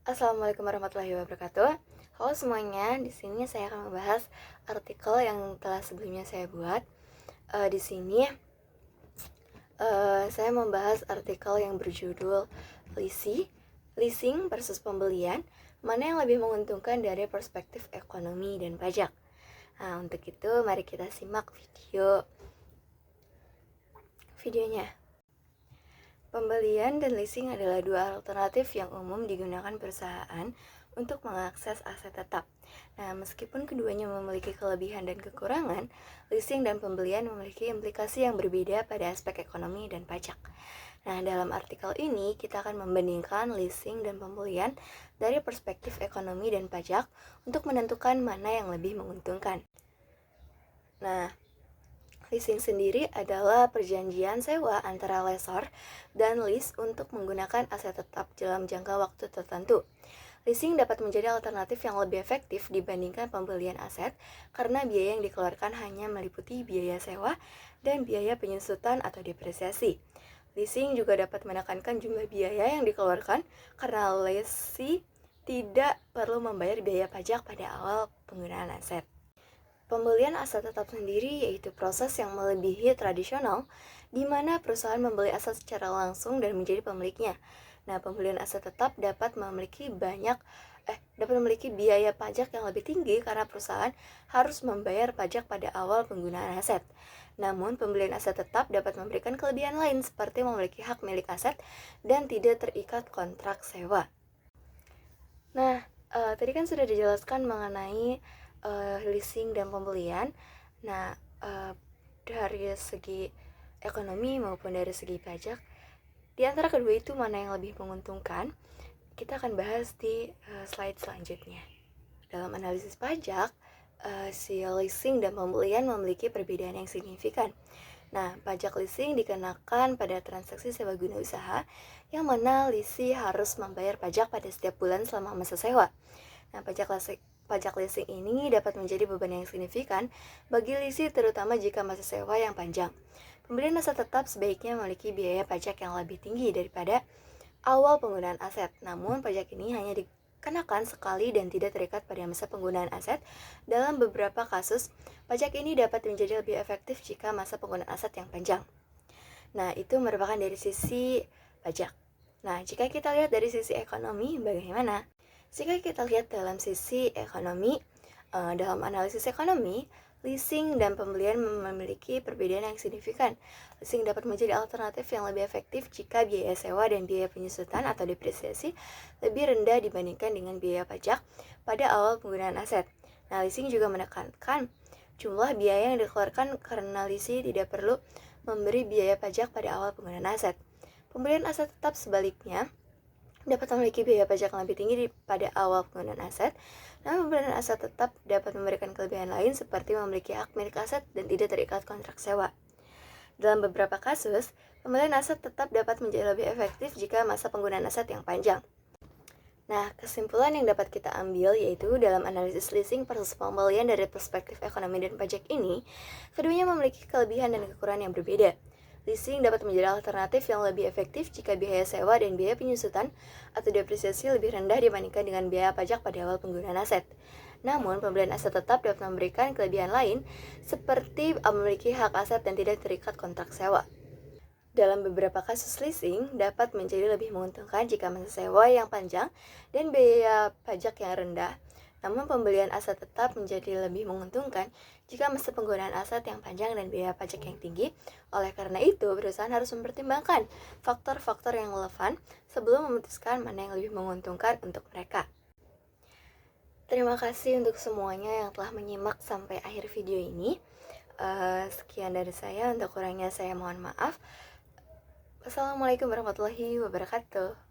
Assalamualaikum warahmatullahi wabarakatuh. Halo semuanya, di sini saya akan membahas artikel yang telah sebelumnya saya buat. Di sini saya membahas artikel yang berjudul Leasing versus Pembelian, mana yang lebih menguntungkan dari perspektif ekonomi dan pajak. Nah, untuk itu mari kita simak videonya. Pembelian dan leasing adalah dua alternatif yang umum digunakan perusahaan untuk mengakses aset tetap. Nah, meskipun keduanya memiliki kelebihan dan kekurangan, leasing dan pembelian memiliki implikasi yang berbeda pada aspek ekonomi dan pajak. Nah, dalam artikel ini kita akan membandingkan leasing dan pembelian dari perspektif ekonomi dan pajak untuk menentukan mana yang lebih menguntungkan. Nah, leasing sendiri adalah perjanjian sewa antara lessor dan lease untuk menggunakan aset tetap dalam jangka waktu tertentu. Leasing dapat menjadi alternatif yang lebih efektif dibandingkan pembelian aset karena biaya yang dikeluarkan hanya meliputi biaya sewa dan biaya penyusutan atau depresiasi. Leasing juga dapat menekankan jumlah biaya yang dikeluarkan karena lessee tidak perlu membayar biaya pajak pada awal penggunaan aset. Pembelian aset tetap sendiri yaitu proses yang melebihi tradisional, di mana perusahaan membeli aset secara langsung dan menjadi pemiliknya. Nah, pembelian aset tetap dapat memiliki biaya pajak yang lebih tinggi karena perusahaan harus membayar pajak pada awal penggunaan aset. Namun, pembelian aset tetap dapat memberikan kelebihan lain seperti memiliki hak milik aset dan tidak terikat kontrak sewa. Nah, tadi kan sudah dijelaskan mengenai leasing dan pembelian. Nah, dari segi ekonomi maupun dari segi pajak, di antara kedua itu mana yang lebih menguntungkan? Kita akan bahas di slide selanjutnya. Dalam analisis pajak, si leasing dan pembelian memiliki perbedaan yang signifikan. Nah, pajak leasing dikenakan pada transaksi sewa guna usaha, yang mana lessee harus membayar pajak pada setiap bulan selama masa sewa. Nah, pajak leasing ini dapat menjadi beban yang signifikan bagi lessee terutama jika masa sewa yang panjang. Pembelian aset tetap sebaiknya memiliki biaya pajak yang lebih tinggi daripada awal penggunaan aset. Namun, pajak ini hanya dikenakan sekali dan tidak terikat pada masa penggunaan aset. Dalam beberapa kasus, pajak ini dapat menjadi lebih efektif jika masa penggunaan aset yang panjang. Nah, itu merupakan dari sisi pajak. Nah, jika kita lihat dari sisi ekonomi, bagaimana? Jika kita lihat dalam sisi ekonomi, dalam analisis ekonomi, leasing dan pembelian memiliki perbedaan yang signifikan. Leasing dapat menjadi alternatif yang lebih efektif jika biaya sewa dan biaya penyusutan atau depresiasi lebih rendah dibandingkan dengan biaya pajak pada awal penggunaan aset. Nah, leasing juga menekankan jumlah biaya yang dikeluarkan karena lessee tidak perlu memberi biaya pajak pada awal penggunaan aset. Pembelian aset tetap sebaliknya dapat memiliki biaya pajak yang lebih tinggi pada awal penggunaan aset. Namun pembelian aset tetap dapat memberikan kelebihan lain seperti memiliki hak milik aset dan tidak terikat kontrak sewa. Dalam beberapa kasus, pembelian aset tetap dapat menjadi lebih efektif jika masa penggunaan aset yang panjang. Nah, kesimpulan yang dapat kita ambil yaitu dalam analisis leasing versus pembelian dari perspektif ekonomi dan pajak ini, keduanya memiliki kelebihan dan kekurangan yang berbeda. Leasing dapat menjadi alternatif yang lebih efektif jika biaya sewa dan biaya penyusutan atau depresiasi lebih rendah dibandingkan dengan biaya pajak pada awal penggunaan aset. Namun, pembelian aset tetap dapat memberikan kelebihan lain seperti memiliki hak aset dan tidak terikat kontrak sewa. Dalam beberapa kasus leasing dapat menjadi lebih menguntungkan jika masa sewa yang panjang dan biaya pajak yang rendah. Namun pembelian aset tetap menjadi lebih menguntungkan jika masa penggunaan aset yang panjang dan biaya pajak yang tinggi. Oleh karena itu, perusahaan harus mempertimbangkan faktor-faktor yang relevan sebelum memutuskan mana yang lebih menguntungkan untuk mereka. Terima kasih untuk semuanya yang telah menyimak sampai akhir video ini. Sekian dari saya, untuk kurangnya saya mohon maaf. Wassalamualaikum warahmatullahi wabarakatuh.